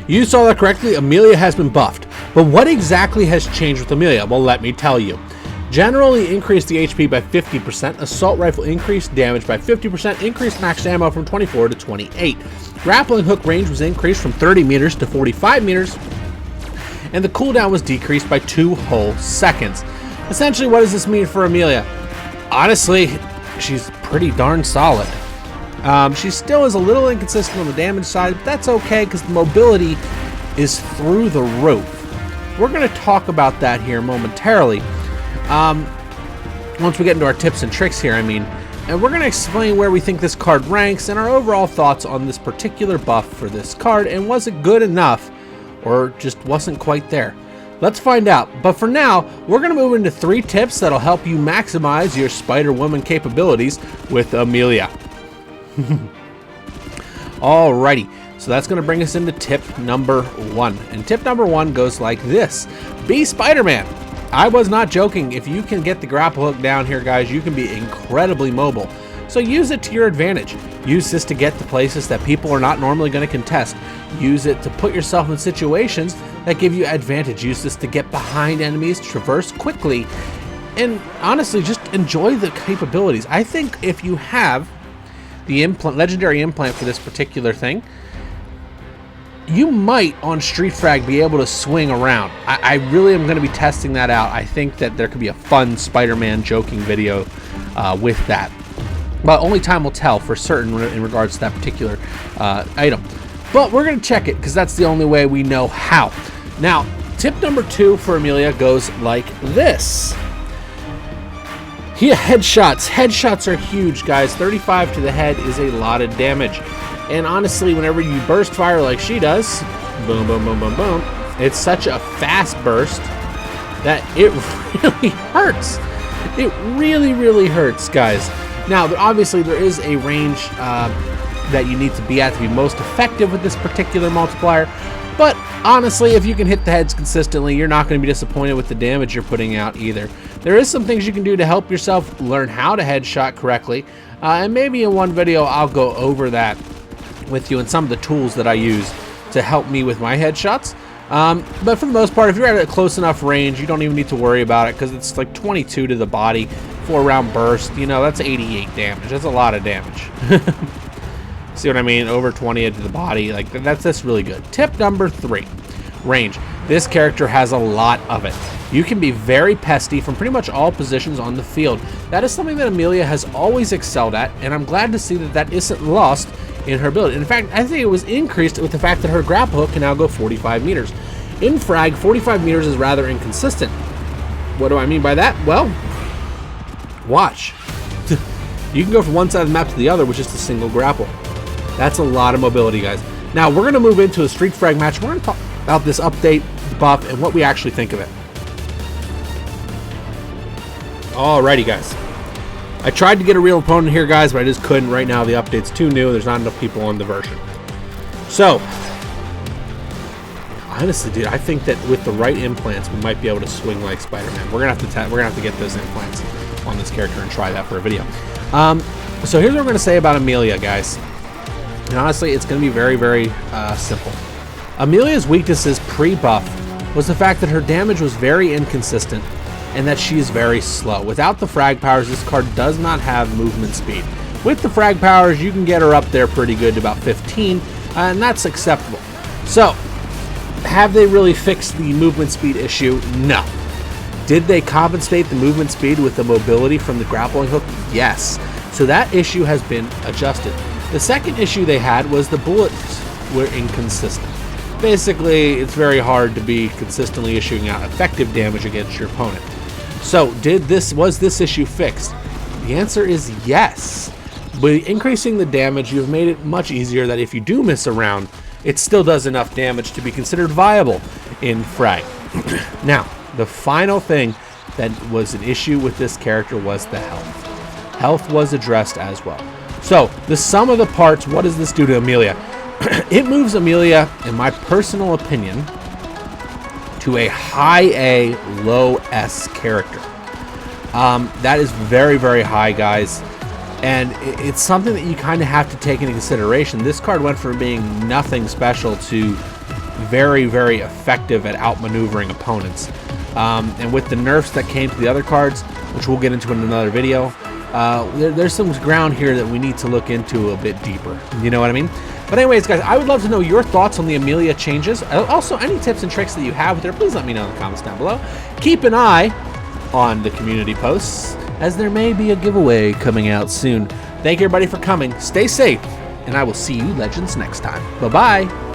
You saw that correctly. Amelia has been buffed. But what exactly has changed with Amelia? Well, let me tell you. Generally increased the HP by 50%, assault rifle increased damage by 50%, increased max ammo from 24 to 28. Grappling hook range was increased from 30 meters to 45 meters, and the cooldown was decreased by 2 whole seconds. Essentially, what does this mean for Amelia? Honestly, she's pretty darn solid. She still is a little inconsistent on the damage side, but that's okay because the mobility is through the roof. We're going to talk about that here momentarily. Once we get into our tips and tricks here, and we're going to explain where we think this card ranks and our overall thoughts on this particular buff for this card, and was it good enough or just wasn't quite there? Let's find out. But for now, we're going to move into 3 tips that'll help you maximize your Spider-Woman capabilities with Amelia. Alrighty, so that's going to bring us into tip number 1. And tip number 1 goes like this: be Spider-Man. I was not joking. If you can get the grapple hook down here, guys, you can be incredibly mobile. So use it to your advantage. Use this to get to places that people are not normally going to contest. Use it to put yourself in situations that give you advantage. Use this to get behind enemies, traverse quickly, and honestly, just enjoy the capabilities. I think if you have the legendary implant for this particular thing, you might on Street Frag be able to swing around. I really am going to be testing that out. I think that there could be a fun Spider-Man joking video with that. But only time will tell for certain in regards to that particular item. But we're going to check it because that's the only way we know how. Now, tip number 2 for Amelia goes like this. Headshots. Headshots are huge, guys. 35 to the head is a lot of damage. And honestly, whenever you burst fire like she does, boom, boom, boom, boom, boom, it's such a fast burst that it really hurts. It really, really hurts, guys. Now, obviously, there is a range that you need to be at to be most effective with this particular multiplier. But honestly, if you can hit the heads consistently, you're not going to be disappointed with the damage you're putting out either. There is some things you can do to help yourself learn how to headshot correctly. And maybe in one video, I'll go over that with you and some of the tools that I use to help me with my headshots. But for the most part, if you're at a close enough range, you don't even need to worry about it because it's like 22 to the body, 4-round burst. You know, that's 88 damage. That's a lot of damage. See what I mean? Over 20 to the body. Like that's really good. Tip number 3, range. This character has a lot of it. You can be very pesty from pretty much all positions on the field. That is something that Amelia has always excelled at, and I'm glad to see that that isn't lost in her ability. In fact, I think it was increased with the fact that her grapple hook can now go 45 meters. In Frag, 45 meters is rather inconsistent. What do I mean by that? Well, watch. You can go from one side of the map to the other with just a single grapple. That's a lot of mobility, guys. Now, we're going to move into a Street Frag match. We're going to talk about this update, buff, and what we actually think of it. Alrighty, guys. I tried to get a real opponent here, guys, but I just couldn't. Right now, the update's too new. There's not enough people on the version. So, honestly, dude, I think that with the right implants, we might be able to swing like Spider-Man. We're gonna have to get those implants on this character and try that for a video. So here's what we're gonna say about Amelia, guys. And honestly, it's gonna be very, very simple. Amelia's weaknesses pre-buff was the fact that her damage was very inconsistent and that she is very slow. Without the frag powers, this card does not have movement speed. With the frag powers, you can get her up there pretty good to about 15, and that's acceptable. So, have they really fixed the movement speed issue? No. Did they compensate the movement speed with the mobility from the grappling hook? Yes. So that issue has been adjusted. The second issue they had was the bullets were inconsistent. Basically, it's very hard to be consistently issuing out effective damage against your opponent. So, was this issue fixed? The answer is yes. By increasing the damage, you've made it much easier that if you do miss a round, it still does enough damage to be considered viable in Frag. Now, the final thing that was an issue with this character was the health. Health was addressed as well. So, the sum of the parts, what does this do to Amelia? It moves Amelia, in my personal opinion, to a high A, low S character. That is very, very high, guys. And it's something that you kind of have to take into consideration. This card went from being nothing special to very, very effective at outmaneuvering opponents. And with the nerfs that came to the other cards, which we'll get into in another video, there's some ground here that we need to look into a bit deeper. You know what I mean? But anyways, guys, I would love to know your thoughts on the Amelia changes. Also, any tips and tricks that you have there, please let me know in the comments down below. Keep an eye on the community posts, as there may be a giveaway coming out soon. Thank you, everybody, for coming. Stay safe, and I will see you legends next time. Bye-bye.